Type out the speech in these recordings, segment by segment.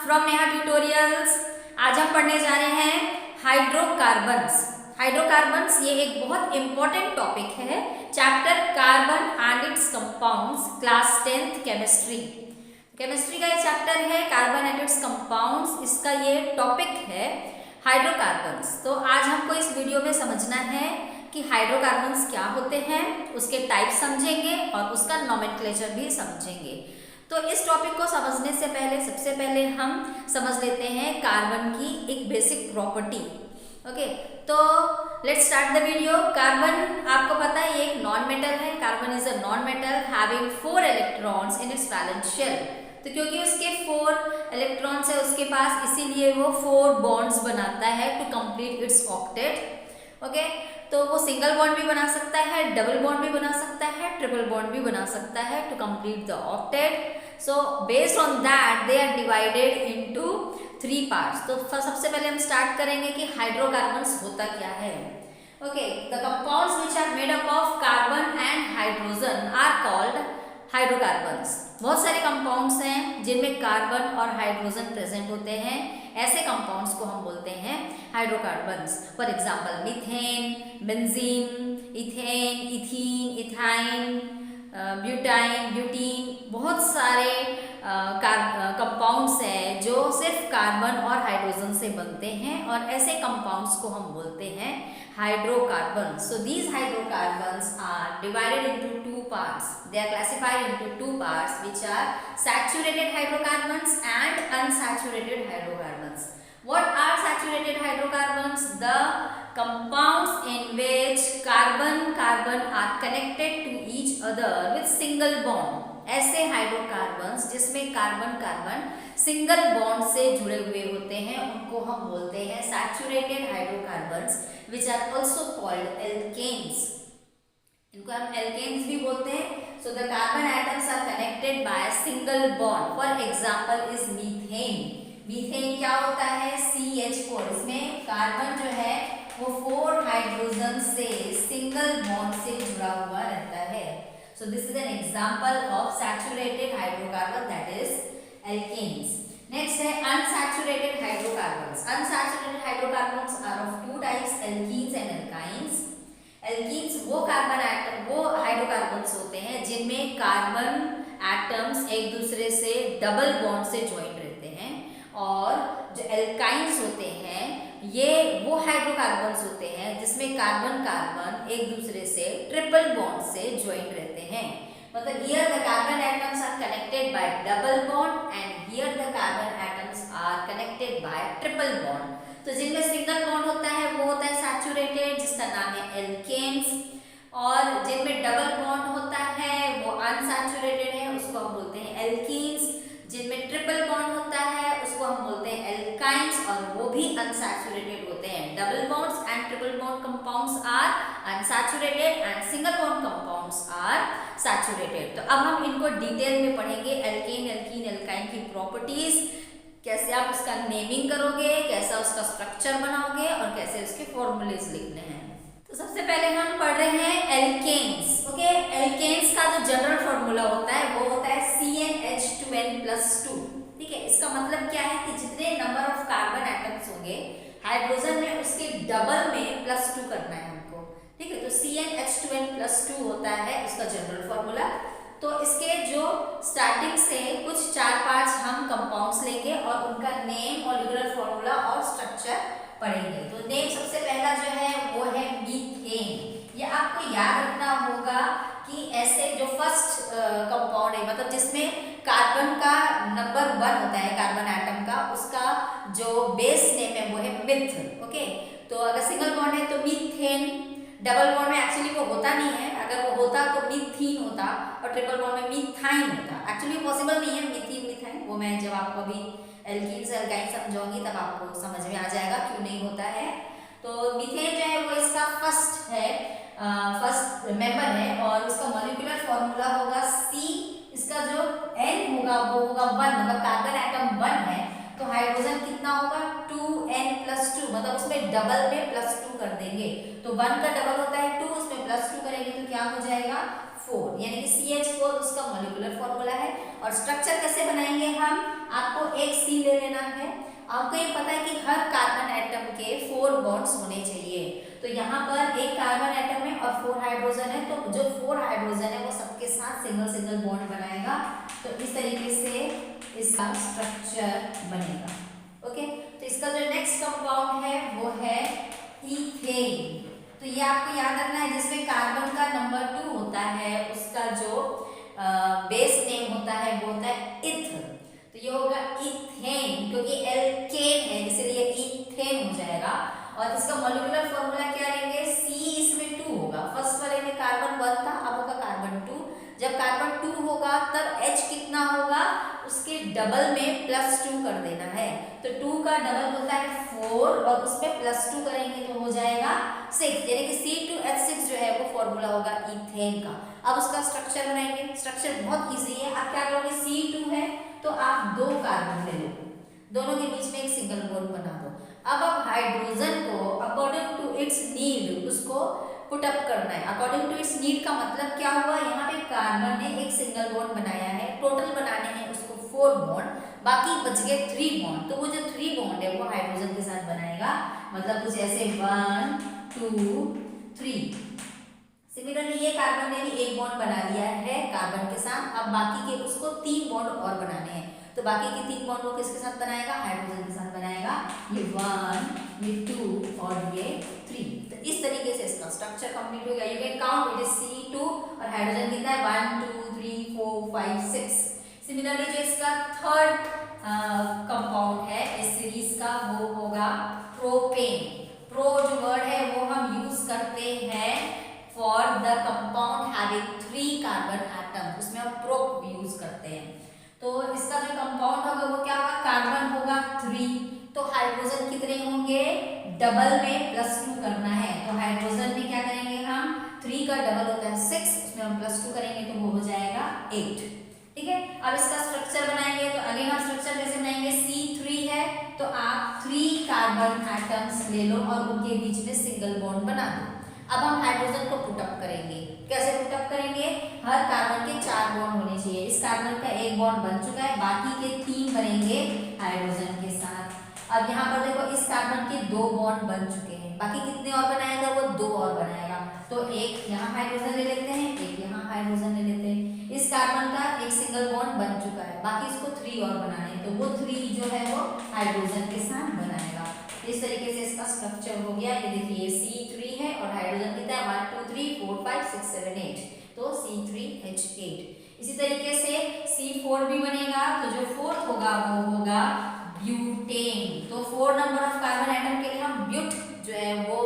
From Neha tutorials. आज हम पढ़ने जा रहे हैं हाइड्रोकार्बन्स। हाइड्रोकार्बन्स ये एक बहुत इंपॉर्टेंट टॉपिक है, chapter carbon and it's compounds, class 10th chemistry. Chemistry का ये चैप्टर है कार्बन एंड इट्स कंपाउंड्स, इसका ये टॉपिक है हाइड्रोकार्बन्स। तो आज हमको इस वीडियो में समझना है कि हाइड्रोकार्बन्स क्या होते हैं, उसके टाइप समझेंगे और उसका नॉमेनक्लेचर भी समझेंगे। तो इस टॉपिक को समझने से पहले सबसे पहले हम समझ लेते हैं कार्बन की एक बेसिक प्रॉपर्टी। ओके, तो let's start the video. Carbon आपको पता है ये एक नॉन मेटल है। Carbon is a non metal having 4 electrons in its valence shell. तो क्योंकि उसके 4 इलेक्ट्रॉन्स है उसके पास, इसीलिए वो 4 बॉन्ड्स बनाता है to complete its octet. Okay, तो वो सिंगल बॉन्ड भी बना सकता है, डबल बॉन्ड भी बना सकता है, ट्रिपल बॉन्ड भी बना सकता है to complete the octet. So based on that they are divided into 3 parts. तो सबसे पहले हम स्टार्ट करेंगे कि हाइड्रोकार्बन्स होता क्या है। Okay, the compounds which are made up of carbon and hydrogen are called hydrocarbons. बहुत सारे कंपाउंड्स हैं जिनमें कार्बन और हाइड्रोजन प्रेजेंट होते हैं, ऐसे कंपाउंड्स को हम बोलते हैं hydrocarbons. For example methane, benzene, ethane, ethene, ethyne, butyne, butene, बहुत सारे कंपाउंड्स हैं जो सिर्फ कार्बन और हाइड्रोजन से बनते हैं और ऐसे कंपाउंड्स को हम बोलते हैं hydrocarbons. So these hydrocarbons are divided into 2 parts. They are classified into 2 parts, which are saturated hydrocarbons and unsaturated hydrocarbons. What are saturated hydrocarbons? The compounds in which carbon are connected to each other with single bond. ऐसे hydrocarbons जिसमें carbon single bond से जुड़े हुए होते हैं उनको हम बोलते हैं saturated hydrocarbons, which are also called alkanes. इनको हम एल्केन्स भी बोलते हैं। So the carbon atoms are connected by single bond. For example is methane. Methane क्या होता है? CH4। इसमें कार्बन जो है वो 4 हाइड्रोजन से सिंगल बॉन्ड से जुड़ा हुआ रहता है। So this is an example of saturated hydrocarbon, that is alkanes. Next है unsaturated hydrocarbons. Unsaturated hydrocarbons are of 2 types, alkenes and alkynes. Alkenes वो कार्बन एटम, वो हाइड्रोकार्बन्स होते हैं जिनमें कार्बन एटम्स एक दूसरे से डबल बॉन्ड से ज्वाइंट रहते हैं, और जो एल्काइंस होते हैं ये वो हाइड्रोकार्बन्स होते हैं जिसमें कार्बन एक दूसरे से ट्रिपल बॉन्ड से ज्वाइंट रहते हैं। मतलब here the carbon atoms are connected by double bond and here the carbon atoms are connected by triple bond. तो जिनमें सिंगल बॉन्ड होता है वो होता है सैचुरेटेड, जिसका नाम है एल्केन्स, और जिनमें डबल बॉन्ड होता है वो अनसैचुरेटेड है, उसको हम बोलते हैं एल्कीन्स। जिनमें ट्रिपल बॉन्ड होता है उसको हम बोलते हैं एल्काइंस, और वो भी अनसैचुरेटेड होते हैं। Double bonds and triple bond compounds are unsaturated and single bond compounds are saturated. तो अब हम इनको डिटेल में पढ़ेंगे, एल्केन, एल्कीन, एल्काइन की प्रॉपर्टीज, कैसे आप उसका नेमिंग करोगे, कैसा उसका स्ट्रक्चर बनाओगे और कैसे उसके फॉर्मूलेज लिखने हैं। तो सबसे पहले हम पढ़ रहे हैं एल्केन्स। ओके, एल्केन्स का जो जनरल फॉर्मूला होता है वो होता है CnH2n+2। ठीक है, इसका मतलब क्या है कि जितने नंबर ऑफ कार्बन एटम्स होंगे हाइड्रोजन में उसके डबल में +2 करना है हमको। ठीक है, तो CnH2n+2 होता है इसका जनरल फॉर्मूला। तो इसके जो स्टार्टिंग से कुछ 4-5 हम कंपाउंड्स लेंगे और उनका नेम, मॉलिक्यूलर फॉर्मूला और स्ट्रक्चर पढ़ेंगे। तो नेम सबसे पहला जो है वो है मीथेन। ये आपको याद रखना होगा कि ऐसे जो फर्स्ट कंपाउंड है, मतलब जिसमें कार्बन का नंबर 1 होता है कार्बन एटम का, उसका जो बेस नेम है वो है मिथ। ओके, तो अगर सिंगल बॉन्ड है तो मीथेन, डबल बॉन्ड में एक्चुअली वो होता नहीं है, अगर वो होता तो मीथीन होता, और ट्रिपल बॉन्ड में मीथाइन होता। एक्चुअली पॉसिबल नहीं है मीथीन मीथाइन, वो मैं जब आपको अभी एल्कीन्स एल्काइन समझाऊंगी तब आपको समझ में आ जाएगा क्यों नहीं होता है। तो मीथेन जो है वो इसका फर्स्ट मेंबर है और उसका मॉलिक्यूलर फॉर्मूला होगा C। इसका जो N होगा वो होगा 1, मतलब कार्बन एटम 1 है तो हाइड्रोजन कितना होगा 2n+2, मतलब उसमें डबल में +2 कर देंगे। तो 1 का डबल होता है 2, उसमें +2 करेंगे तो क्या हो जाएगा 4, यानी कि CH4 उसका मॉलिक्यूलर फॉर्मूला है। और स्ट्रक्चर कैसे बनाएंगे हम, आपको एक C ले लेना आपको ये पता है कि हर कार्बन एटम के 4 बॉन्ड्स होने चाहिए। तो यहाँ पर एक कार्बन एटम है और 4 हाइड्रोजन है, तो जो 4 हाइड्रोजन है वो सबके साथ सिंगल सिंगल बॉन्ड बनाएगा। तो इस तरीके से इसका स्ट्रक्चर बनेगा। ओके, तो इसका जो नेक्स्ट कंपाउंड है वो है इथेन। तो ये आपको याद रखना है, जिसमें कार्बन का नंबर 2 होता है उसका जो बेस नेम होता है वो होता है इथ। तो ये होगा इथेन, क्योंकि एल्केन है इसलिए इथेन हो जाएगा। और इसका मॉलिक्यूलर फॉर्मूला क्या लेंगे, C इसमें 2 होगा। फर्स्ट वाले में कार्बन 1 था, अब होगा कार्बन 2। जब कार्बन 2 होगा तब H कितना होगा, उसके डबल में +2 कर देना है। तो 2 का डबल होता है 4 और उसमें +2 करेंगे तो हो जाएगा 6, यानी कि C2H6 जो है वो फॉर्मूला होगा इथेन का। अब उसका स्ट्रक्चर बनाएंगे। स्ट्रक्चर बहुत इजी है। आप क्या करोगे, C2 है तो आप 2 कार्बन ले लो, दोनों के बीच में एक सिंगल बॉन्ड बना दो। अब आप हाइड्रोजन को अकॉर्डिंग टू इट्स नीड उसको पुट अप करना है। अकॉर्डिंग टू इट्स नीड का मतलब क्या हुआ, यहाँ पे कार्बन ने एक सिंगल बॉन्ड बनाया है, टोटल बनाने हैं उसको 4 बॉन्ड, बाकी बच गए 3 बॉन्ड। तो वो जो 3 बॉन्ड है वो हाइड्रोजन के साथ बनाएगा, मतलब कुछ ऐसे 1 2 3। सिमिलरली ये कार्बन ने भी एक बॉन्ड बना लिया है कार्बन के साथ। अब बाकी के उसको 3 बॉन्ड और बनाने हैं, तो बाकी के 3 बॉन्ड वो किसके साथ बनाएगा, हाइड्रोजन के साथ बनाएगा। ये 1 ये 2 और ये 3। तो इस तरीके से इसका स्ट्रक्चर कंप्लीट हो गया। You can count it is C2 और हाइड्रोजन कितना है 1 2 3 4 5 6। सिमिलरली जो इसका थर्ड कंपाउंड है इस सीरीज का वो होगा प्रोपेन। प्रो जो वर्ड है वो हम यूज करते हैं for the compound having 3 carbon atom, उसमें हम प्रो यूज करते हैं। तो इसका जो कंपाउंड होगा वो क्या होगा, कार्बन होगा 3, तो हाइड्रोजन कितने होंगे, डबल में +2 करना है। तो हाइड्रोजन में क्या करेंगे हम, 3 का डबल होता है 6, उसमें हम +2 करेंगे तो वो हो जाएगा 8। ठीक है, अब इसका स्ट्रक्चर बनाएंगे। तो अगेन हम स्ट्रक्चर कैसे बनाएंगे, C3 है तो आप 3 कार्बन एटम्स ले लो और उनके बीच में सिंगल बॉन्ड बना दो। अब हम हाइड्रोजन को पुट अप करेंगे। कैसे पुट अप करेंगे, हर कार्बन के 4 बॉन्ड होने चाहिए। इस कार्बन का एक बॉन्ड बन चुका है, बाकी के 3 बनेंगे हाइड्रोजन के साथ। अब यहाँ पर देखो इस कार्बन के 2 बॉन्ड बन चुके हैं, बाकी कितने और बनाएगा, वो 2 और बनाएगा। तो एक यहाँ हाइड्रोजन ले लेते हैं, एक यहाँ हाइड्रोजन ले लेते हैं। इस कार्बन का एक सिंगल बॉन्ड बन चुका है, बाकी इसको 3 और बनाने हैं, तो वो 3 जो है वो हाइड्रोजन के साथ बनाएगा। इस तरीके से इसका स्ट्रक्चर हो गया। ये देखिए C3 है और हाइड्रोजन कितना है 1 2 3 4 5 6 7 8, तो C3H8। इसी तरीके से C4 भी बनेगा, तो जो फोर्थ होगा वो होगा ब्यूटेन। तो 4 नंबर ऑफ कार्बन एटम के लिए हम ब्यूट जो है वो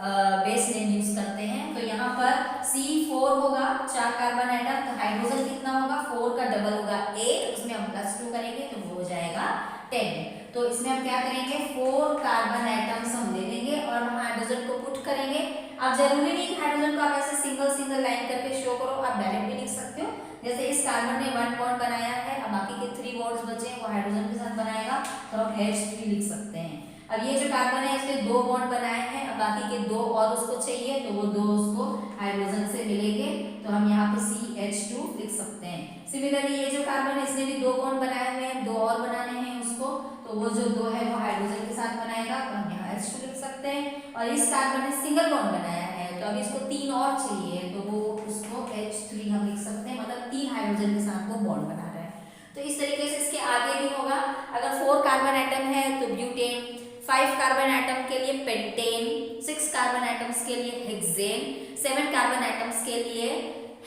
बेस नेम यूज करते हैं। तो यहाँ पर C4 होगा 4 कार्बन एटम, तो हाइड्रोजन कितना होगा, 4 का डबल होगा 8, उसमें हम +2 करेंगे तो वो हो जाएगा 10। तो इसमें हम क्या करेंगे, 4 कार्बन एटम्स हम ले लेंगे और हम हाइड्रोजन को पुट करेंगे। अब जरूरी नहीं कि हाइड्रोजन को आप ऐसे सिंगल सिंगल लाइन करके शो करो, आप डायरेक्ट भी लिख सकते हो। जैसे इस कार्बन ने 1 बॉन्ड बनाया है, अब बाकी के 3 बॉन्ड्स बचे हैं वो हाइड्रोजन के साथ बनाएगा, तो हम H3 लिख सकते हैं। अब ये जो कार्बन है इसके 2 बॉन्ड बनाए हैं, अब बाकी के 2 और उसको चाहिए, तो वो 2 उसको हाइड्रोजन से मिलेंगे, तो हम यहाँ पे CH2 लिख सकते हैं। सिमिलरली ये जो कार्बन है इसने भी 2 बॉन्ड बनाए हुए हैं, 2 और बनाने हैं उसको, तो वो जो 2 है वो हाइड्रोजन के साथ बनाएगा, तो हम यहाँ H2 लिख सकते हैं। और इस कार्बन ने सिंगल बॉन्ड बनाया है, तो अभी इसको 3 और चाहिए, तो वो उसको H3 हम लिख सकते हैं, मतलब 3 हाइड्रोजन के साथ वो बॉन्ड बना रहा है। तो इस तरीके से इसके आगे भी होगा। अगर 4 कार्बन एटम है तो ब्यूटेन, 5 कार्बन एटम के लिए पेंटेन, 6 कार्बन एटम्स के लिए हेक्सेन, 7 कार्बन एटम्स के लिए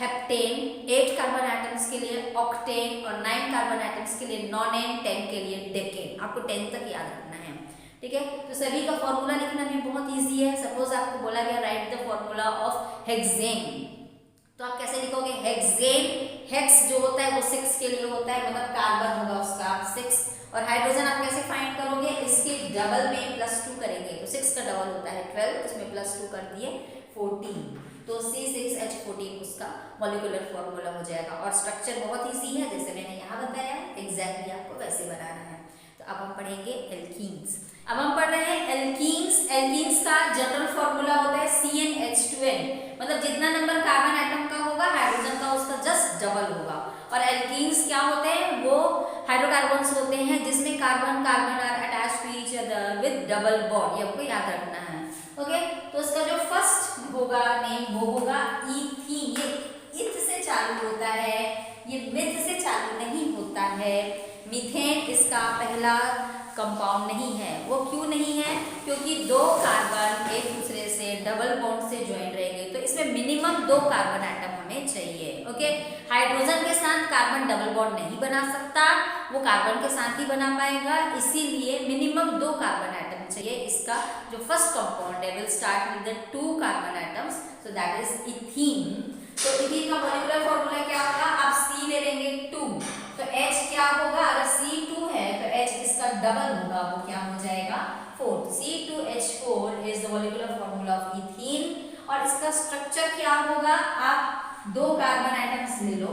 हेप्टेन, 8 कार्बन एटम्स के लिए ऑक्टेन और 9 कार्बन एटम्स के लिए नॉनेन, 10 के लिए डेकेन। आपको 10 तक याद रखना है, ठीक है। तो सभी का फॉर्मूला लिखना भी बहुत इजी है। सपोज आपको बोला गया right the formula of hexane, तो आप कैसे लिखोगे, हेक्सेन, हेक्स जो होता है वो 6 के लिए होता है, मतलब कार्बन होगा उसका 6, और हाइड्रोजन आप कैसे फाइंड करोगे, इसके डबल में +2 करेंगे, तो 6 का डबल होता है 12, उसमें +2 कर दिए 14, तो C6H14 उसका मॉलिक्यूलर फॉर्मूला हो जाएगा। और स्ट्रक्चर बहुत ईजी है, जैसे मैंने यहाँ बताया एग्जैक्टली आपको वैसे बनाना है। तो अब हम पढ़ेंगे एल्कीन्स। अब हम पढ़ रहे हैं एल्कीन्स। एल्कीन्स का जनरल फॉर्मूला होता है CnH2n, मतलब जितना नंबर कार्बन एटम का होगा हाइड्रोजन का उसका जस्ट डबल होगा। और एल्कीन्स क्या होते हैं, वो हाइड्रोकार्बन्स होते हैं जिसमें carbon carbon are attached to double bond, ये आपको याद रखना है। ओके, तो इसका जो फर्स्ट होगा नेम वो होगा इथीन। ये इथ से चालू होता है, ये मिथ से चालू नहीं होता है। मीथेन इसका पहला कंपाउंड नहीं है। वो क्यों नहीं है? क्योंकि दो कार्बन एक दूसरे से डबल बॉन्ड से ज्वाइन रहेंगे, तो इसमें मिनिमम 2 कार्बन एटम हमें चाहिए। ओके, हाइड्रोजन के साथ कार्बन डबल बॉन्ड नहीं बना सकता, वो कार्बन के साथ ही बना पाएगा, इसीलिए मिनिमम 2 कार्बन एटम चाहिए। इसका जो फर्स्ट कंपाउंड है will start with the 2 carbon atoms, so that is ethene. तो इथीन का मॉलिक्यूलर फॉर्मूला क्या होगा? आप C ले लेंगे 2, तो H क्या होगा? अगर C2 है तो H इसका डबल होगा, वो क्या हो जाएगा? 4। C2H4 is the molecular formula of ethene. और इसका स्ट्रक्चर क्या होगा? आप 2 कार्बन एटम्स ले लो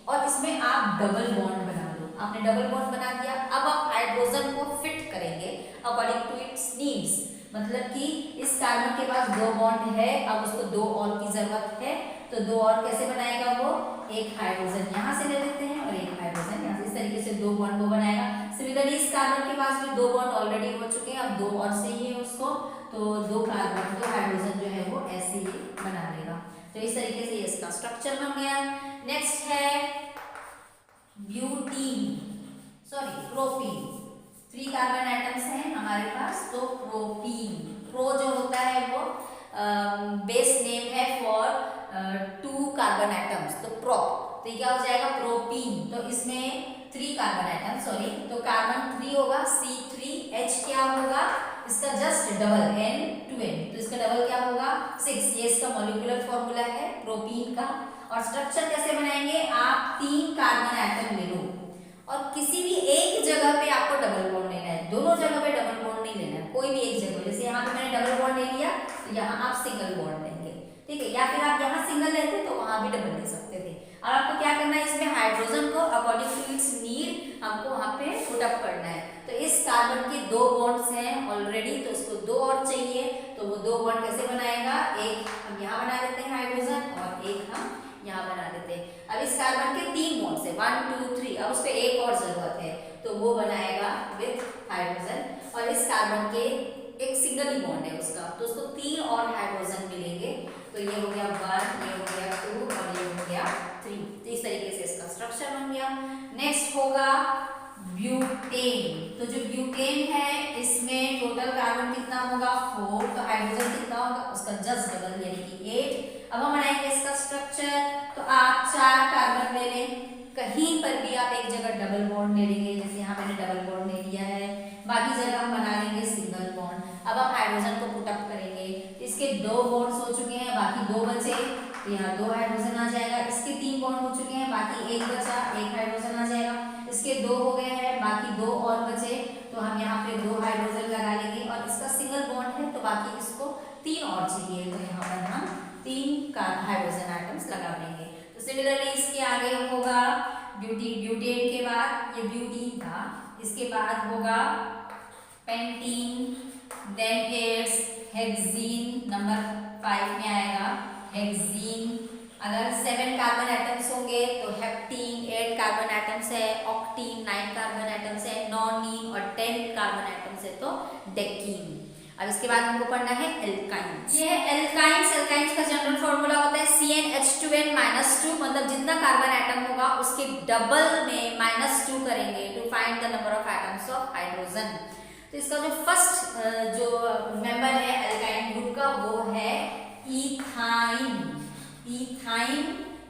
और इसमें आप डबल बॉन्ड बना लो। आपने डबल बॉन्ड बना दिया, अब आप हाइड्रोजन को फिट करेंगे अकॉर्डिंग टू इट्स नीड्स। मतलब कि इस कार्बन के पास 2 बॉन्ड है, अब उसको 2 और की जरूरत है, तो 2 और कैसे बनाएगा वो? एक हाइड्रोजन यहाँ से ले लेते हैं और एक हाइड्रोजन यहाँ से, इस तरीके से 2 बॉन्ड वो बनाएगा। सिमिलरली इस कार्बन के पास भी 2 बॉन्ड ऑलरेडी हो चुके हैं, अब 2 और चाहिए उसको, तो 2 कार्बन 2 हाइड्रोजन जो है वो ऐसे ही बना लेगा। तो इस तरीके से इसका स्ट्रक्चर बन गया। नेक्स्ट है प्रोपीन। 3 कार्बन एटम्स हैं हमारे पास, तो प्रोपीन। प्रो जो होता है वो बेस नेम है फॉर 2 कार्बन एटम्स, तो प्रोप, तो क्या हो जाएगा? प्रोपीन। तो इसमें 3 कार्बन एटम, सॉरी, तो कार्बन 3 होगा C3H, क्या होगा? इसका जस्ट डबल N2N, तो इसका डबल क्या होगा? 6। ये इसका मॉलिक्यूलर फॉर्मूला है प्रोपीन का। और स्ट्रक्चर कैसे बनाएंगे? आप 3 कार्बन एटम ले लो और किसी भी एक जगह पे आपको डबल बॉन्ड लेना है, दोनों जगह पे डबल बॉन्ड नहीं लेना है, कोई भी एक जगह। जैसे यहाँ पे मैंने डबल बॉन्ड ले लिया, तो यहाँ आप सिंगल बॉन्ड लेंगे, ठीक है? या फिर आप यहाँ सिंगल लेते तो वहां भी डबल ले सकते थे। और आपको क्या करना है? इसमें हाइड्रोजन को अकॉर्डिंग टू इट्स नीड हमको वहां पे पुट अप करना है। तो इस कार्बन के 2 बॉन्ड्स हैं ऑलरेडी, तो उसको 2 और चाहिए, तो वो 2 बॉन्ड कैसे बनाएगा? एक हम यहाँ बना देते हैं हाइड्रोजन और एक हम यहाँ बना देते हैं। अब इस कार्बन के 3 बॉन्ड्स है, 1 2 3, अब उसको एक और जरूरत है, तो वो बनाएगा विद हाइड्रोजन। और इस कार्बन के एक सिंगल ही बॉन्ड है उसका, तो उसको 3 और हाइड्रोजन मिलेंगे, तो ये हो गया 1, ये हो गया 2 और ये हो गया 3। तो इस तरीके से इसका स्ट्रक्चर बन गया। नेक्स्ट होगा ब्यूटेन। तो जो ब्यूटेन है इसमें टोटल कार्बन कितना होगा? 4, तो हाइड्रोजन कितना होगा? उसका जस्ट डबल यानी कि 8। अब हम बनाएंगे इसका स्ट्रक्चर, तो आप 4 कार्बन ले लें, कहीं पर भी आप एक जगह डबल बॉन्ड ले लेंगे, जैसे यहाँ मैंने डबल बॉन्ड ले लिया है, बाकी जगह हम बना लेंगे सिंगल बॉन्ड। अब आप हाइड्रोजन को पुट अप करेंगे, इसके 2 बॉन्ड्स हो चुके हैं, बाकी 2 बचे, तो यहाँ 2 हाइड्रोजन आ जाएगा। इसके 3 बॉन्ड हो चुके हैं, बाकी 1 बचा, 1 हाइड्रोजन आ जाएगा। इसके 2 हो गए हैं, बाकी 2 और बचे, तो हम यहाँ पे 2 हाइड्रोजन लगा लेंगे। और इसका सिंगल बॉन्ड है, तो बाकी इसको 3 और चाहिए, तो यहाँ पर हम 3 हाइड्रोजन एटम्स लगा देंगे। तो सिमिलरली इसके आगे होगा ब्यूटेन के बाद ये ब्यूटीन था, इसके बाद होगा pentene, then it's hexene, number 5 में आएगा हेक्सीन। अगर 7 कार्बन एटम्स होंगे तो हेप्टीन, 8 कार्बन एटम्स है ऑक्टीन, 9 कार्बन एटम्स है नॉनीन और 10 कार्बन एटम्स है तो डेकीन। अब इसके बाद हमको पढ़ना है एल्काइंस। ये एल्काइंस का जनरल फॉर्मूला होता है CnH2n -2, मतलब जितना कार्बन एटम होगा उसके डबल में -2 करेंगे to find the number of atoms of hydrogen. तो इसका जो फर्स्ट जो मेंबर है एल्काइन ग्रुप का वो है इथाइन।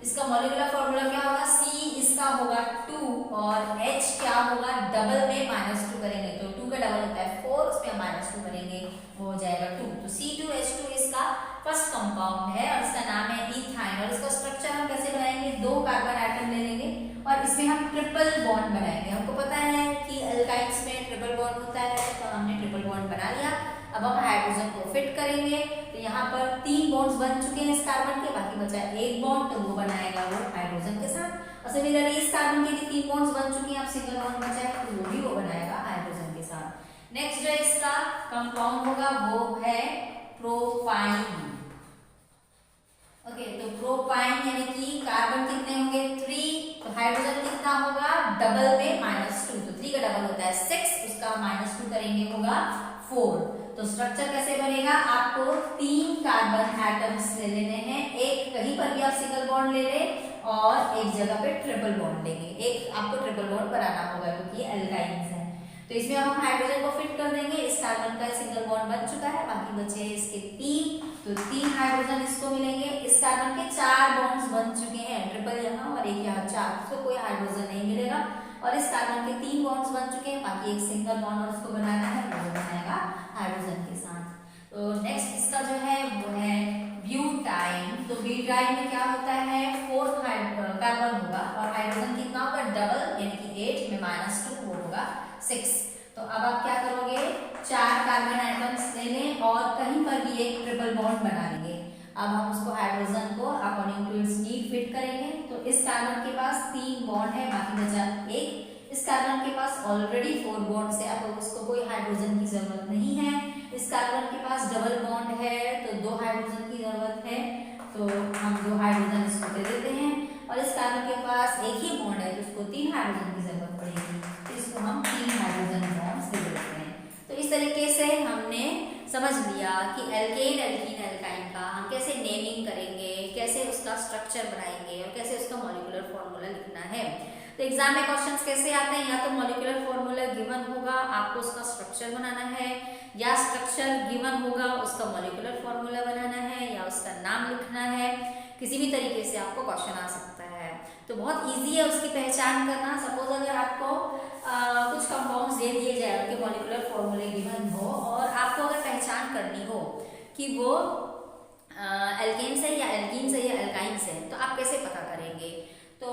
इसका मॉलिक्यूलर फॉर्मूला क्या होगा? C इसका होगा 2 और H क्या होगा? डबल में -2 करेंगे, तो 2 का डबल होता है 4, उसमें -2 करेंगे, वो हो जाएगा 2। तो C2H2 इसका फर्स्ट कंपाउंड है और इसका नाम है इथाइन। और इसका स्ट्रक्चर हम कैसे बनाएंगे? 2 कार्बन एटम ले लेंगे और इसमें हम ट्रिपल बॉन्ड बनाएंगे। हमको पता है कि एल्काइंस में ट्रिपल बॉन्ड होता है, तो हमने ट्रिपल बॉन्ड बना लिया। अब हम हाइड्रोजन को फिट करेंगे, तो यहाँ पर 3 बॉन्ड्स बन चुके हैं इस कार्बन के, बाकी बचा है 1 बॉन्ड, तो वो बनाएगा वो हाइड्रोजन के साथ। और सिमिलरली इस कार्बन के भी 3 बॉन्ड्स बन चुके हैं, अब सिंगल बॉन्ड बचा है, तो वो भी वो बनाएगा हाइड्रोजन के साथ। नेक्स्ट जो इसका कंपाउंड होगा वो है प्रोपाइन। ओके, तो प्रोपाइन यानी कि कार्बन कितने होंगे? 3, तो हाइड्रोजन कितना होगा? डबल में -2, तो 3 का डबल होता है 6, उसका -2 करेंगे होगा 4। तो स्ट्रक्चर कैसे बनेगा, आपको 3 कार्बन एटम्स ले लेने हैं, एक कहीं पर भी आप सिंगल बॉन्ड ले लें और एक जगह पे ट्रिपल बॉन्ड लेंगे। एक आपको ट्रिपल बॉन्ड बनाना होगा क्योंकि ये एल्काइंस है। तो इसमें हम हाइड्रोजन को फिट कर देंगे। इस कार्बन का सिंगल बॉन्ड बन चुका है, बाकी बचे हैं इसके 3, तो 3 हाइड्रोजन इसको मिलेंगे। इस कार्बन के 4 बॉन्ड्स बन चुके हैं, ट्रिपल यहाँ और एक यहाँ 4, तो कोई हाइड्रोजन नहीं मिलेगा। और इस कार्बन के 3 बॉन्ड्स बन चुके हैं, बाकी एक सिंगल बॉन्ड और उसको बनाना है, वो बनाएगा हाइड्रोजन के साथ। तो नेक्स्ट इसका जो है वो है ब्यूटाइन। तो ब्यूटाइन में क्या होता है, 4th कार्बन होगा और हाइड्रोजन कितना होगा, डबल, यानी कि 8 में -2 वो होगा 6। तो अब आप क्या करोगे, 4 कार्बन एटम्स ले लें और कहीं पर भी एक ट्रिपल बॉन्ड बना लेंगे। अब हम उसको हाइड्रोजन को according to its need fit करेंगे। तो इस कार्बन के पास 3 बॉन्ड है, बाकी बचा एक। इस कार्बन के पास ऑलरेडी 4 बॉन्ड है, अब उसको कोई हाइड्रोजन की जरूरत नहीं है। इस कार्बन के पास डबल बॉन्ड है तो 2 हाइड्रोजन की जरूरत है, तो हम 2 हाइड्रोजन इसको दे देते हैं। और इस कार्बन के पास एक ही बॉन्ड है तो उसको 3 हाइड्रोजन की जरूरत पड़ेगी, तो इसको हम 3 हाइड्रोजन बॉन्ड्स दे देते हैं। तो इस तरीके से हमने समझ लिया कि एल्केन, एल्कीन, एल्काइन का हम कैसे नेमिंग करेंगे, कैसे उसका स्ट्रक्चर बनाएंगे और कैसे उसका मॉलिक्यूलर फॉर्मूला लिखना है। तो एग्जाम में क्वेश्चंस कैसे आते हैं, या तो मॉलिक्यूलर फॉर्मूला गिवन होगा, आपको उसका स्ट्रक्चर बनाना है, या स्ट्रक्चर गिवन होगा, उसका मॉलिक्यूलर फॉर्मूला बनाना है, या उसका नाम लिखना है। किसी भी तरीके से आपको क्वेश्चन आ सकता है। तो बहुत इजी है उसकी पहचान करना। सपोज अगर आपको कुछ कंपाउंड्स दे दिए जाए, उनके मॉलिक्यूलर फॉर्मूले गिवन हो और आपको अगर पहचान करनी हो कि वो एल्केन से या एल्कीन से या एल्काइन से, तो आप कैसे पता करेंगे। तो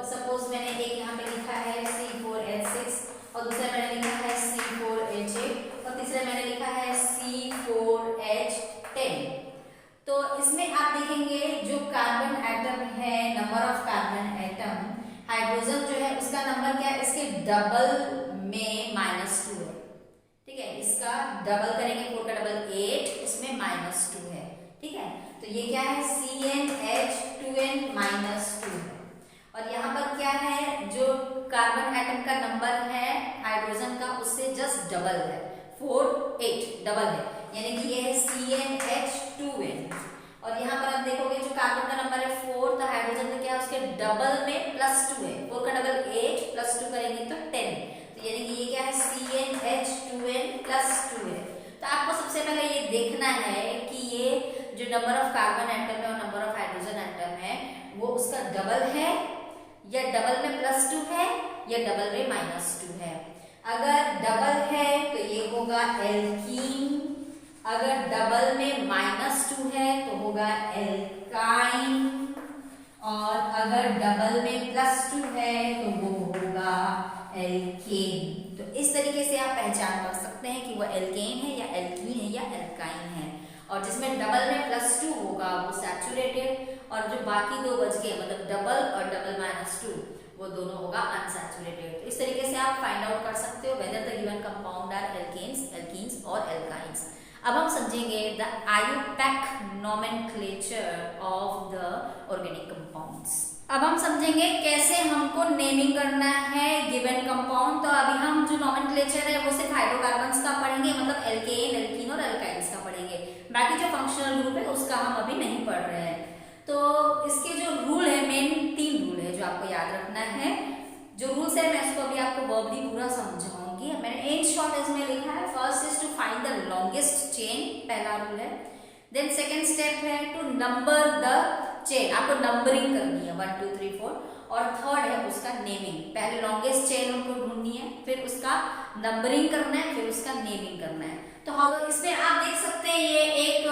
सपोज मैंने एक यहाँ पे लिखा है C4H6 और दूसरा मैंने लिखा है C4H8 और तीसरा मैंने लिखा है C4H10। तो इसमें आप देखेंगे जो कार्बन एटम है, number of carbon atom, hydrogen जो है उसका नंबर क्या है, इसके डबल में -2 है। ठीक है, इसका डबल करेंगे, 4 का डबल 8, इसमें -2 है। ठीक है, तो ये क्या है, CnH2n -2 है। और यहाँ पर क्या है, जो कार्बन एटम का नंबर है हाइड्रोजन का उससे जस्ट डबल है, 4 8 डबल है, यानी कि ये है CnH2n। और यहाँ पर आप देखोगे जो कार्बन का नंबर है 4, तो हाइड्रोजन में क्या है, उसके डबल में +2 है, 4 का डबल 8 +2 करेंगे तो 10, तो यानी कि ये क्या है, CnH2n +2 है। तो आपको सबसे पहले ये देखना है कि ये जो नंबर ऑफ कार्बन एटम है और नंबर ऑफ हाइड्रोजन एटम है वो उसका डबल है या डबल में +2 है या डबल में -2 है। अगर डबल है तो ये होगा एल्कीन, अगर डबल में -2 है तो होगा एल्काइन, और अगर डबल में +2 है तो वो होगा एल्केन। तो इस तरीके से आप पहचान कर सकते हैं कि वो एल्केन है या एल्कीन है या एल्काइन है। और जिसमें डबल में +2 होगा वो सैचुरेटेड, और जो बाकी 2 बच गए मतलब डबल और डबल -2 वो दोनों होगा अनसैचुरेटेड। तो इस तरीके से आप फाइंड आउट कर सकते हो whether the given compound are alkanes, alkenes और एल्काइंस। अब हम समझेंगे the IUPAC nomenclature of the organic compounds. अब हम समझेंगे कैसे हमको नेमिंग करना है गिवन कंपाउंड। तो अभी हम जो नोमेनक्लेचर है वो सिर्फ हाइड्रोकार्बन्स का पढ़ेंगे, मतलब एल्केन, एल्कीन और एल्काइंस का पढ़ेंगे। बाकी जो फंक्शनल ग्रुप है उसका हम अभी नहीं पढ़ रहे हैं। तो इसके जो रूल है, मेन 3 रूल है जो आपको याद रखना है। जो रूल्स है मैं इसको अभी आपको वर्बली पूरा समझाऊंगी। मैंने इन शॉर्ट इसमें लिखा है, first is to find the longest chain, पहला रूल है। देन सेकेंड स्टेप है टू नंबर द चेन, आपको नंबरिंग करनी है 1 2 3 4। और थर्ड है उसका नेमिंग, पहले लॉन्गेस्ट चेन हमको ढूंढनी है, फिर उसका नंबरिंग करना है, फिर उसका नेमिंग करना है। तो हम इसमें आप देख सकते हैं ये एक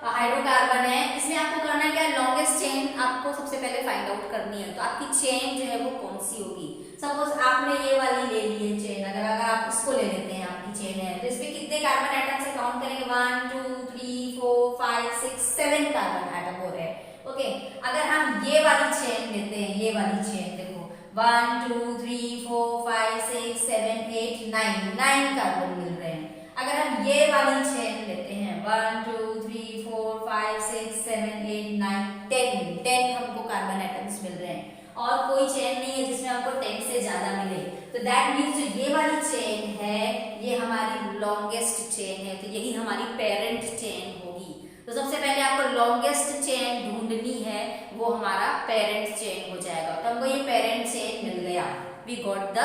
हाइड्रोकार्बन है, इसमें आपको करना क्या है, लॉन्गेस्ट चेन आपको सबसे पहले फाइंड आउट करनी है। तो आपकी चेन जो है वो कौन सी होगी। सपोज आपने ये वाली ले ली है चेन, अगर आप इसको ले लेते हैं, आपकी चेन है, तो इसमें कितने कार्बन एटम से काउंट करेंगे, 1 2 3 4 5 6 7 कार्बन एटम हो रहे हैं। ओके, अगर हम ये वाली चेन लेते हैं, ये वाली चेन देखो 1 2 3 4 5 6 7 8 9 कार्बन मिल रहे हैं। अगर हम ये वाली चेन लेते हैं 1 2 3 4 5 6 7 8 9 10 हमको कार्बन एटम्स मिल रहे हैं। और कोई चेन नहीं है जिसमें आपको 10 से ज्यादा मिले, तो दैट मीन्स जो ये वाली चेन है ये हमारी लॉन्गेस्ट चेन है, तो यही हमारी पेरेंट चेन होगी। तो सबसे पहले आपको लॉन्गेस्ट चेन ढूंढनी है, वो हमारा पेरेंट चेन हो जाएगा। तो हमको ये पेरेंट चेन मिल गया, we got the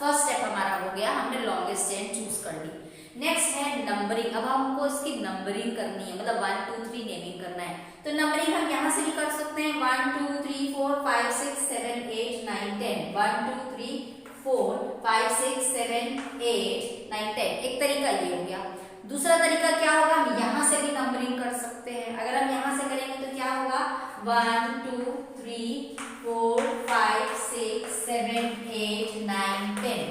first step हमारा हो गया, हमने लॉन्गेस्ट चेन चूज कर ली। नेक्स्ट है नंबरिंग। अब हमको इसकी नंबरिंग करनी है, मतलब 1 2 3 नेमिंग करना है। तो नंबरिंग हम यहाँ से भी कर सकते हैं, 1 2 3 4 5 6 7 8 9 10, 1 2 3 4 5 6 7 8 9 10। एक तरीका ये हो गया। दूसरा तरीका क्या होगा, हम यहाँ से भी नंबरिंग कर सकते हैं। अगर हम यहाँ से करेंगे तो क्या होगा, 1 2 3 4 5 6 7 8 9 10।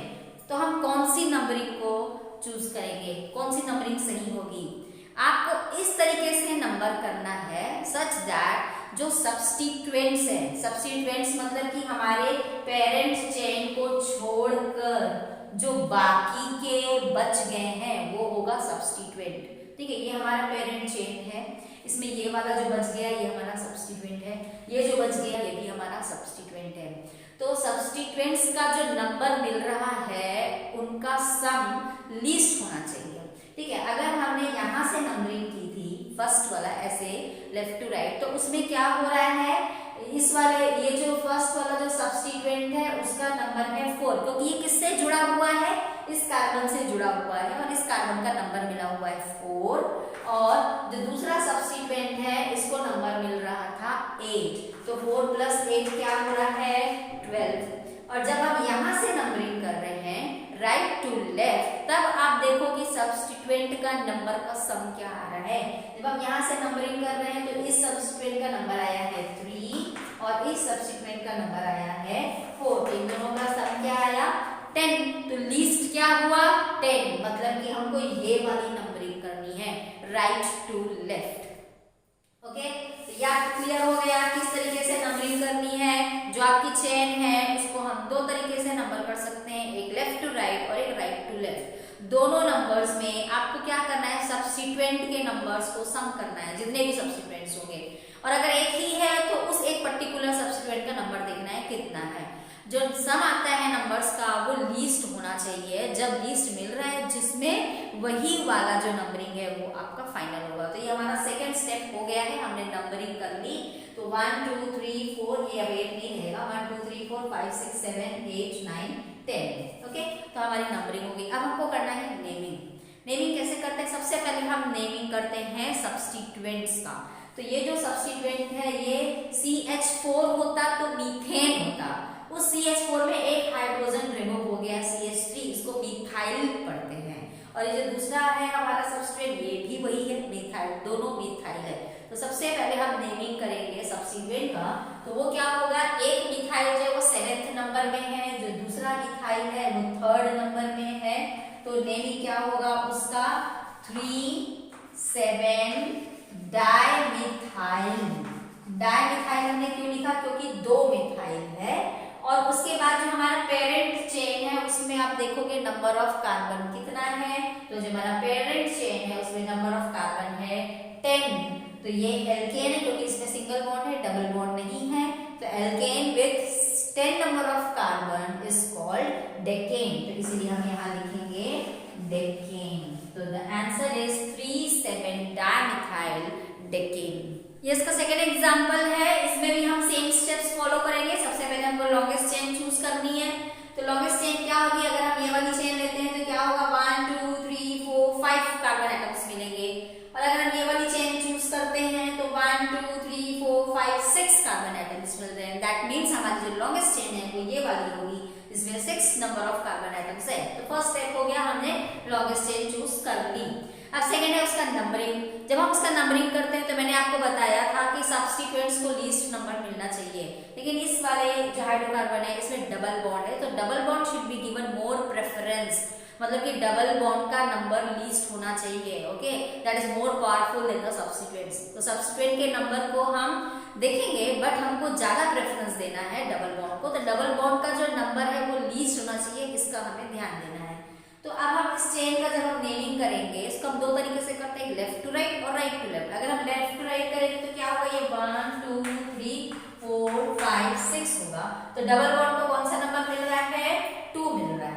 तो हम कौन सी नंबरिंग को चूज करेंगे, कौन सी नंबरिंग सही होगी? आपको इस तरीके से नंबर करना है सच दैट जो सब्स्टिट्यूएंट्स है, सब्स्टिट्यूएंट्स मतलब कि हमारे पेरेंट चेन को छोड़कर जो बाकी के बच गए हैं वो होगा सब्स्टिट्यूएंट। ठीक है, ये हमारा पेरेंट चेन है, इसमें ये वाला जो बच गया ये हमारा सब्स्टिट्यूएंट है, ये जो बच गया ये भी हमारा सब्स्टिट्यूएंट है। तो सब्स्टिट्यूएंट्स का जो नंबर मिल रहा है उनका सम लीस्ट होना चाहिए। ठीक है, अगर हमने यहाँ से नंबरिंग की थी फर्स्ट वाला ऐसे लेफ्ट टू राइट, तो उसमें क्या हो रहा है, इस वाले ये जो फर्स्ट वाला जो सब्स्टिट्यूएंट है उसका नंबर है 4, क्योंकि ये किससे जुड़ा हुआ है, इस कार्बन से जुड़ा हुआ है और इस कार्बन का नंबर मिला हुआ है 4, और जो दूसरा सब्स्टिट्यूएंट है इसको नंबर मिल रहा था 8। तो 4 + 8 क्या हो रहा है, 12। और जब हम यहाँ से नंबरिंग कर रहे हैं राइट टू लेफ्ट, तब आप देखो कि सब्स्टिट्यूएंट का नंबर का सम क्या आ रहा है। जब हम यहाँ से नंबरिंग कर रहे हैं तो इस सब्स्टिट्यूएंट का नंबर आया है 3 और इस सब्स्टिट्यूएंट का नंबर आया है 4, तो इन दोनों का सम क्या आया, 10। तो लीस्ट क्या हुआ, 10, मतलब कि हमको ये वाली नंबरिंग करनी है राइट टू लेफ्ट। ओके, तो या क्लियर हो गया किस तरीके से नंबरिंग करनी है। जो आपकी चेन है उसको हम दो तरीके से नंबर कर सकते हैं, एक लेफ्ट टू राइट और एक राइट टू लेफ्ट। दोनों नंबर्स में आपको क्या करना है, सब्स्टिट्यूएंट के नंबर्स को सम करना है, जितने भी सब्स्टिट्यूएंट्स होंगे, और अगर एक ही है तो उस एक पर्टिकुलर सब्स्टिट्यूएंट का नंबर देखना है कितना है। जो सम आता है नंबर्स का वो लीस्ट होना चाहिए, जब लीस्ट मिल रहा है जिसमें वही वाला जो नंबरिंग है वो आपका फाइनल होगा। तो ये हमारा सेकंड स्टेप हो गया है, हमने नंबरिंग कर ली। तो 1 2 3 4 ये अब 8 नहीं रहेगा, 1 2 3 4 5 6 7 8 9 10। ओके, तो हमारी नंबरिंग हो गई। अब हमको करना है नेमिंग। नेमिंग कैसे करते हैं, सबसे पहले हम नेमिंग करते हैं सब्स्टिट्यूएंट्स का। तो ये जो सब्स्टिट्यूएंट है ये CH4 होता तो मीथेन होता, उस CH4 में एक हाइड्रोजन रिमूव हो गया CH3, इसको मिथाइल पढ़ते हैं। और ये जो दूसरा है हमारा सब्स्टिट्यूएंट ये भी वही है, मिथाइल, दोनों मिथाइल है। तो सबसे पहले हम नेमिंग करेंगे सब्स्टिट्यूएंट का, तो वो क्या होगा, एक मिथाइल जो है वो 7th नंबर में है, जो दूसरा मिथाइल है वो 3rd नंबर में है। तो नेमिंग क्या होगा उसका, 3,7 डाइमिथाइल। डाइमिथाइल हमने क्यों लिखा, क्योंकि 2 मिथाइल है। और उसके बाद जो हमारा पेरेंट चेन है उसमें आप देखोगे नंबर ऑफ कार्बन कितना है, तो जो हमारा पेरेंट चेन है उसमें नंबर ऑफ कार्बन है 10। तो ये एल्केन है क्योंकि इसमें सिंगल बॉन्ड है, डबल बॉन्ड नहीं है। तो alkane with 10 number of carbon is called decane, तो इसीलिए हम यहाँ लिखेंगे डेकेन। तो the answer is 3,7 dimethyl decane. ये इसका सेकेंड एग्जाम्पल है, इसमें भी हम सेम स्टेप्स फॉलो करेंगे। सबसे पहले हमको लॉन्गेस्ट चेन चूज करनी है। तो लॉन्गेस्ट चेन क्या होगी, अगर हम ये वाली चेन लेते हैं तो क्या होगा, 1 2 3 4 5 कार्बन एटम्स मिलेंगे। और अगर हम ये वाली चेन चूज करते हैं तो 1 2 3 4 5 6 कार्बन एटम्स मिल रहे हैं। दैट मीन्स हमारी जो लॉन्गेस्ट चेन है वो ये वाली होगी, इसमें 6 नंबर ऑफ कार्बन एटम्स है। तो फर्स्ट स्टेप हो गया, हमने लॉन्गेस्ट चेन चूज कर ली। अब सेकेंड है उसका नंबरिंग। जब हम उसका नंबरिंग करते हैं तो मैंने आपको बताया था कि सब्स्टिट्यूएंट्स को लीस्ट नंबर मिलना चाहिए, लेकिन इस वाले जो हाइड्रोकार्बन है इसमें डबल बॉन्ड है, तो double bond should be given more preference, मतलब कि डबल बॉन्ड का नंबर लीस्ट होना चाहिए। Okay, that is more powerful than the substituents. तो सब्स्टिट्यूएंट के नंबर को हम देखेंगे बट हमको ज्यादा प्रेफरेंस देना है डबल बॉन्ड को। तो डबल बॉन्ड का जो नंबर है वो लीस्ट होना चाहिए, इसका हमें ध्यान देना है। तो अब हम इस चेन का जब हम नेमिंग करेंगे इसको हम दो तरीके से करते हैं, लेफ्ट टू राइट और राइट टू लेफ्ट। अगर हम लेफ्ट टू राइट करेंगे तो क्या होगा, ये 1 2 3 4 5 6 होगा। तो डबल बॉन्ड को कौन सा नंबर मिल रहा है, 2 मिल रहा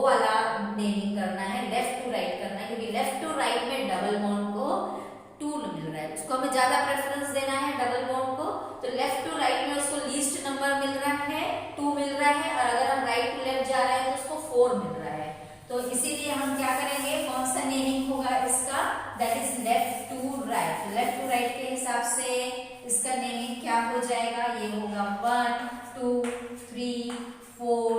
वो वाला नेमिंग करना है, लेफ्ट टू राइट करना है, क्योंकि लेफ्ट टू राइट में डबल बॉन्ड को 2 मिल रहा है, उसको हमें ज्यादा प्रेफरेंस देना है डबल बॉन्ड को। तो लेफ्ट टू राइट में उसको लीस्ट नंबर मिल रहा है, 2 मिल रहा है, और अगर हम राइट टू लेफ्ट जा रहे हैं तो उसको 4 मिल रहा है। तो इसीलिए हम क्या करेंगे, कौन सा नेमिंग होगा इसका, that is left to right. Left to right के हिसाब से इसका नेमिंग क्या हो जाएगा, ये होगा 1 2 3 4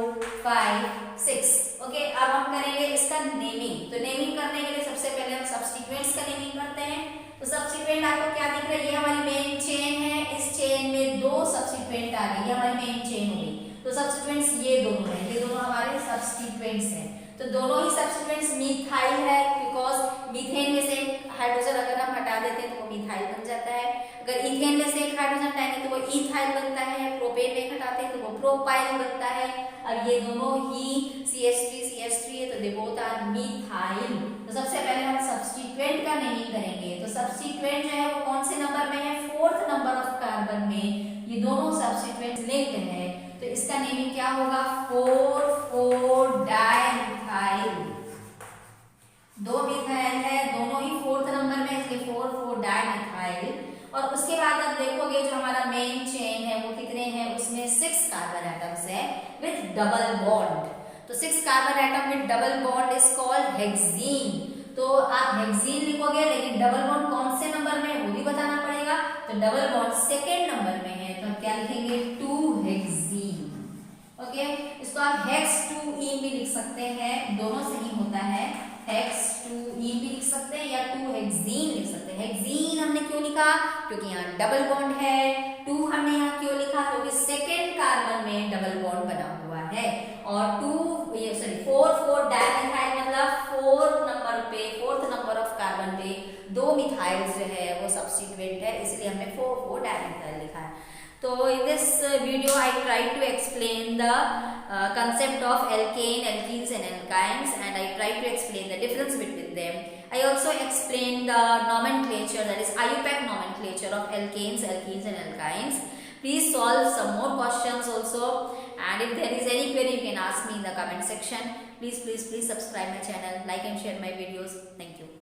5 6। ओके, अब हम करेंगे इसका नेमिंग। तो नेमिंग करने के लिए सबसे पहले हम सब्स्टिट्यूएंट्स का नेमिंग करते हैं। तो सब्स्टिट्यूएंट आपको क्या दिख रहा है, ये हमारी मेन चेन है, इस चेन में 2 सब्स्टिट्यूएंट आ गए, ये हमारी मेन चेन हो गई। तो सब्स्टिट्यूएंट्स ये दोनों हैं, ये दोनों हमारे सब्स्टिट्यूएंट्स हैं। तो दोनों ही सब्स्टिट्यूएंट्स मिथाइल है, बिकॉज मीथेन में से हाइड्रोजन अगर हम हटा देते हैं तो वो मिथाइल बन जाता है। अगर इथेन में से एक हाइड्रोजन हटाएंगे तो वो इथाइल बनता है, प्रोपेन में हटाते हैं तो वो प्रोपाइल बनता है। अब ये दोनों ही CH3 है, तो दे बोथ आर मिथाइल। तो सबसे पहले हम सब्स्टिट्यूएंट का नेमिंग करेंगे। तो सब्स्टिट्यूएंट जो है वो कौन से नंबर में है, 4th नंबर ऑफ कार्बन में ये दोनों सब्स्टिट्यूएंट्स लिंक्ड है। तो इसका नेमिंग क्या होगा, 4,4 डाइमिथाइल। 2 मिथाइल है, दोनों ही 4th नंबर में, इसलिए 4,4 डाइमिथाइल। और उसके बाद आप देखोगे जो हमारा मेन चेन है वो कितने हैं, उसमें 6 कार्बन एटम्स है विथ डबल बॉन्ड। तो 6 carbon atom with double bond is called hexene. तो आप हेक्सीन लिखोगे, लेकिन डबल बॉन्ड कौन से नंबर में है वो भी बताना पड़ेगा। तो डबल बॉन्ड 2nd नंबर में है, तो हम क्या लिखेंगे, 2 हेक्सीन। ओके, इसको आप हेक्स 2E भी लिख सकते हैं, दोनों सही होता है, हेक्स 2E भी लिख सकते हैं या 2 हेक्सीन लिख सकते हैं। हेक्सीन हमने क्यों लिखा, क्योंकि यहाँ डबल बॉन्ड है। 2 हमने यहाँ क्यों लिखा, क्योंकि 2nd कार्बन में डबल बॉन्ड बना हुआ है। और 4,4 डाइमिथाइल मतलब 4th नंबर ऑफ कार्बन पे 2 मिथाइल जो है वो सब्स्टिट्यूएंट है, इसलिए हमने 4,4 डाइमिथाइल लिखा है। So in this video I tried to explain the concept of alkane, alkenes and alkynes, and I tried to explain the difference between them. I also explained the nomenclature, that is IUPAC nomenclature of alkanes, alkenes and alkynes. Please solve some more questions also, and if there is any query you can ask me in the comment section. Please subscribe my channel, like and share my videos. Thank you.